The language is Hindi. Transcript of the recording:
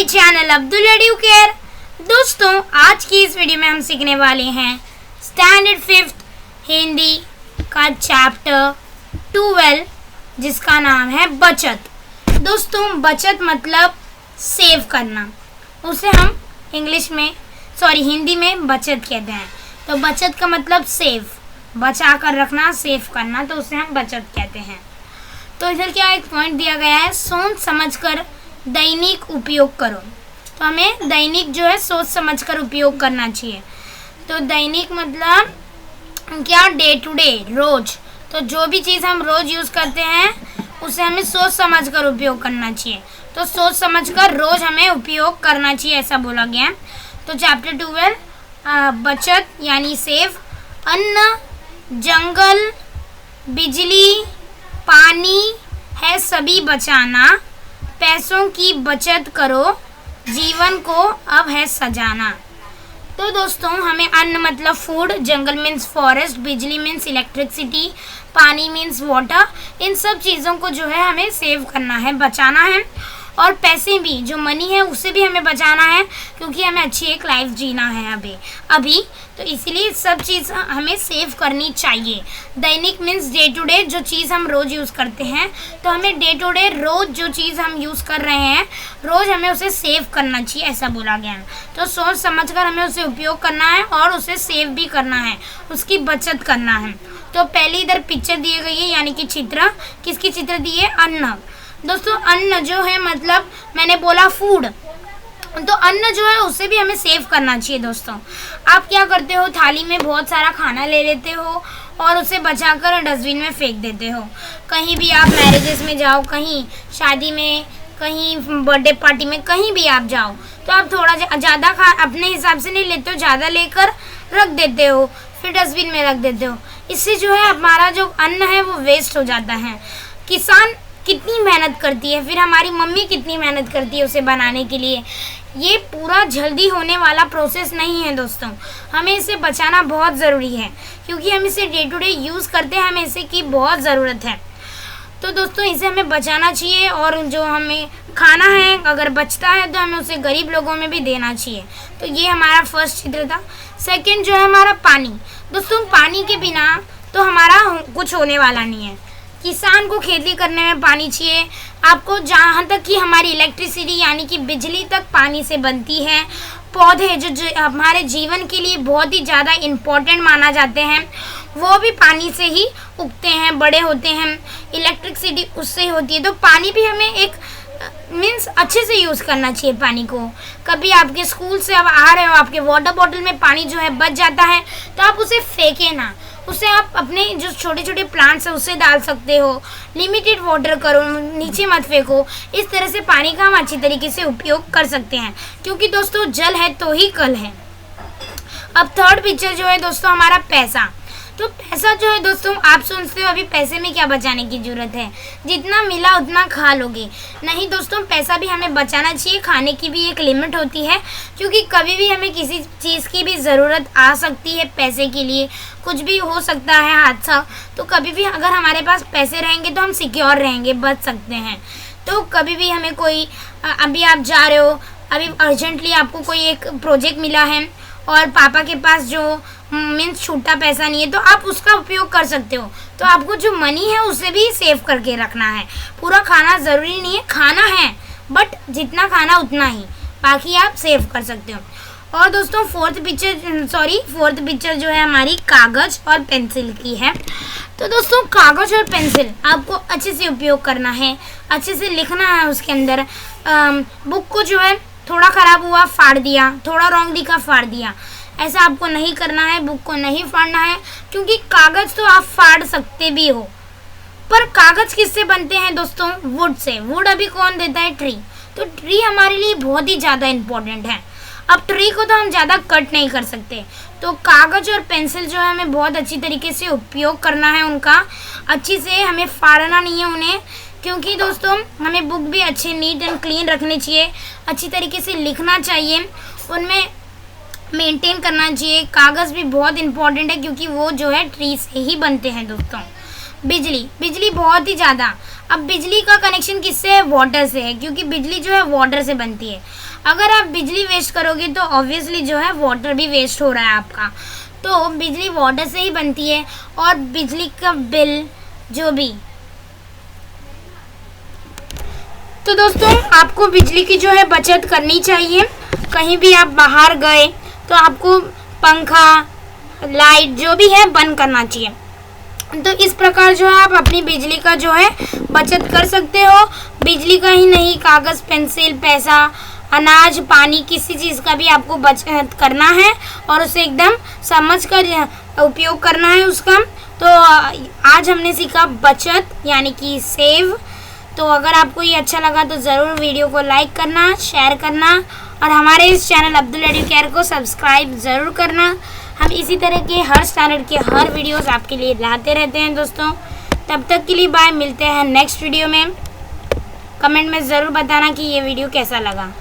My channel Abdul Educare. दोस्तों, आज की इस वीडियो में हम सीखने वाले हैं स्टैंडर्ड 5th हिंदी का चैप्टर 12 जिसका नाम है बचत। दोस्तों, बचत मतलब सेव करना, उसे हम हिंदी में बचत कहते हैं। तो बचत का मतलब सेव, बचा कर रखना, सेव करना, तो उसे हम बचत कहते हैं। तो इधर क्या एक पॉइंट दिया गया है, सोच समझकर दैनिक उपयोग करो। तो हमें दैनिक जो है सोच समझकर उपयोग करना चाहिए। तो दैनिक मतलब क्या, डे टू डे, रोज। तो जो भी चीज़ हम रोज यूज़ करते हैं उसे हमें सोच समझकर उपयोग करना चाहिए। तो सोच समझकर रोज हमें उपयोग करना चाहिए, ऐसा बोला गया है। तो चैप्टर 12 बचत यानी सेव। अन्न, जंगल, बिजली, पानी है सभी बचाना, पैसों की बचत करो, जीवन को अब है सजाना। तो दोस्तों, हमें अन्न मतलब फूड, जंगल मीन्स फॉरेस्ट, बिजली मीन्स इलेक्ट्रिसिटी, पानी मीन्स वाटर, इन सब चीज़ों को जो है हमें सेव करना है, बचाना है। और पैसे भी, जो मनी है उसे भी हमें बचाना है, क्योंकि हमें अच्छी एक लाइफ जीना है अभी। तो इसीलिए सब चीज़ हमें सेव करनी चाहिए। दैनिक मीन्स डे टू डे, जो चीज़ हम रोज़ यूज़ करते हैं। तो हमें डे टू डे रोज़ जो चीज़ हम यूज़ कर रहे हैं रोज़ हमें उसे सेव करना चाहिए, ऐसा बोला गया है। तो सोच समझकर हमें उसे उपयोग करना है और उसे सेव भी करना है, उसकी बचत करना है। तो पहले इधर पिक्चर दिए गई है, यानी कि चित्र। किसकी चित्र दी है? अन्न। दोस्तों, अन्न जो है मतलब मैंने बोला फूड, तो अन्न जो है उसे भी हमें सेव करना चाहिए। दोस्तों, आप क्या करते हो, थाली में बहुत सारा खाना ले लेते हो और उसे बचाकर डस्टबिन में फेंक देते हो। कहीं भी आप मैरिजेस में जाओ, कहीं शादी में, कहीं बर्थडे पार्टी में, कहीं भी आप जाओ, तो आप थोड़ा ज़्यादा अपने हिसाब से नहीं लेते हो, ज़्यादा लेकर रख देते हो, फिर डस्टबिन में रख देते हो। इससे जो है हमारा जो अन्न है वो वेस्ट हो जाता है। किसान कितनी मेहनत करती है, फिर हमारी मम्मी कितनी मेहनत करती है उसे बनाने के लिए। ये पूरा जल्दी होने वाला प्रोसेस नहीं है दोस्तों, हमें इसे बचाना बहुत ज़रूरी है, क्योंकि हम इसे डे टू डे यूज़ करते हैं, हमें इसे की बहुत ज़रूरत है। तो दोस्तों, इसे हमें बचाना चाहिए, और जो हमें खाना है अगर बचता है तो हमें उसे गरीब लोगों में भी देना चाहिए। तो ये हमारा फर्स्ट चित्र था। सेकेंड जो है हमारा पानी। दोस्तों, पानी के बिना तो हमारा कुछ होने वाला नहीं है। किसान को खेती करने में पानी चाहिए। आपको जहाँ तक कि हमारी इलेक्ट्रिसिटी यानी कि बिजली तक पानी से बनती है। पौधे जो हमारे जीवन के लिए बहुत ही ज़्यादा इम्पोर्टेंट माना जाते हैं, वो भी पानी से ही उगते हैं, बड़े होते हैं। इलेक्ट्रिसिटी उससे ही होती है। तो पानी भी हमें एक मीन्स अच्छे से यूज़ करना चाहिए पानी को। कभी आपके स्कूल से अब आ रहे हो, आपके वाटर बॉटल में पानी जो है बच जाता है, तो आप उसे फेंके ना, उसे आप अपने जो छोटे छोटे प्लांट्स हैं उसे डाल सकते हो। लिमिटेड वाटर करो, नीचे मत फेंको। इस तरह से पानी का हम अच्छी तरीके से उपयोग कर सकते हैं, क्योंकि दोस्तों जल है तो ही कल है। अब थर्ड पिक्चर जो है दोस्तों हमारा पैसा। तो पैसा जो है दोस्तों, आप सोचते हो अभी पैसे में क्या बचाने की ज़रूरत है, जितना मिला उतना खा लोगे। नहीं दोस्तों, पैसा भी हमें बचाना चाहिए। खाने की भी एक लिमिट होती है, क्योंकि कभी भी हमें किसी चीज़ की भी ज़रूरत आ सकती है। पैसे के लिए कुछ भी हो सकता है, हादसा। तो कभी भी अगर हमारे पास पैसे रहेंगे तो हम सिक्योर रहेंगे, बच सकते हैं। तो कभी भी हमें कोई, अभी आप जा रहे हो, अभी अर्जेंटली आपको कोई एक प्रोजेक्ट मिला है और पापा के पास जो मीन्स छूटा पैसा नहीं है, तो आप उसका उपयोग कर सकते हो। तो आपको जो मनी है उसे भी सेव करके रखना है। पूरा खाना ज़रूरी नहीं है, खाना है बट जितना खाना उतना ही, बाकी आप सेव कर सकते हो। और दोस्तों फोर्थ पिक्चर जो है हमारी कागज़ और पेंसिल की है। तो दोस्तों, कागज़ और पेंसिल आपको अच्छे से उपयोग करना है, अच्छे से लिखना है उसके अंदर। बुक को जो है थोड़ा ख़राब हुआ फाड़ दिया, थोड़ा रॉन्ग लिखा फाड़ दिया, ऐसा आपको नहीं करना है। बुक को नहीं फाड़ना है, क्योंकि कागज़ तो आप फाड़ सकते भी हो, पर कागज़ किससे बनते हैं दोस्तों? Would say. वुड अभी कौन देता है? ट्री। तो ट्री हमारे लिए बहुत ही ज़्यादा इम्पोर्टेंट है। अब ट्री को तो हम ज़्यादा कट नहीं कर सकते, तो कागज़ और पेंसिल जो है हमें बहुत अच्छी तरीके से उपयोग करना है उनका। अच्छी से हमें फाड़ना नहीं है उन्हें, क्योंकि दोस्तों हमें बुक भी अच्छे नीट एंड क्लीन रखनी चाहिए, अच्छी तरीके से लिखना चाहिए, उनमें मेंटेन करना चाहिए। कागज़ भी बहुत इम्पोर्टेंट है, क्योंकि वो जो है ट्री से ही बनते हैं दोस्तों। बिजली बहुत ही ज़्यादा। अब बिजली का कनेक्शन किससे है? वाटर से है, क्योंकि बिजली जो है वाटर से बनती है। अगर आप बिजली वेस्ट करोगे तो ऑब्वियसली जो है वाटर भी वेस्ट हो रहा है आपका। तो बिजली वाटर से ही बनती है। और बिजली का बिल जो भी, तो दोस्तों आपको बिजली की जो है बचत करनी चाहिए। कहीं भी आप बाहर गए तो आपको पंखा, लाइट जो भी है बंद करना चाहिए। तो इस प्रकार जो है आप अपनी बिजली का जो है बचत कर सकते हो। बिजली का ही नहीं, कागज़, पेंसिल, पैसा, अनाज, पानी, किसी चीज़ का भी आपको बचत करना है और उसे एकदम समझ कर उपयोग करना है उसका। तो आज हमने सीखा बचत यानी कि सेव। तो अगर आपको ये अच्छा लगा तो ज़रूर वीडियो को लाइक करना, शेयर करना और हमारे इस चैनल अब्दुल एडुकेयर को सब्सक्राइब ज़रूर करना। हम इसी तरह के हर स्टैंडर्ड के हर वीडियोस आपके लिए लाते रहते हैं दोस्तों। तब तक के लिए बाय, मिलते हैं नेक्स्ट वीडियो में। कमेंट में ज़रूर बताना कि ये वीडियो कैसा लगा।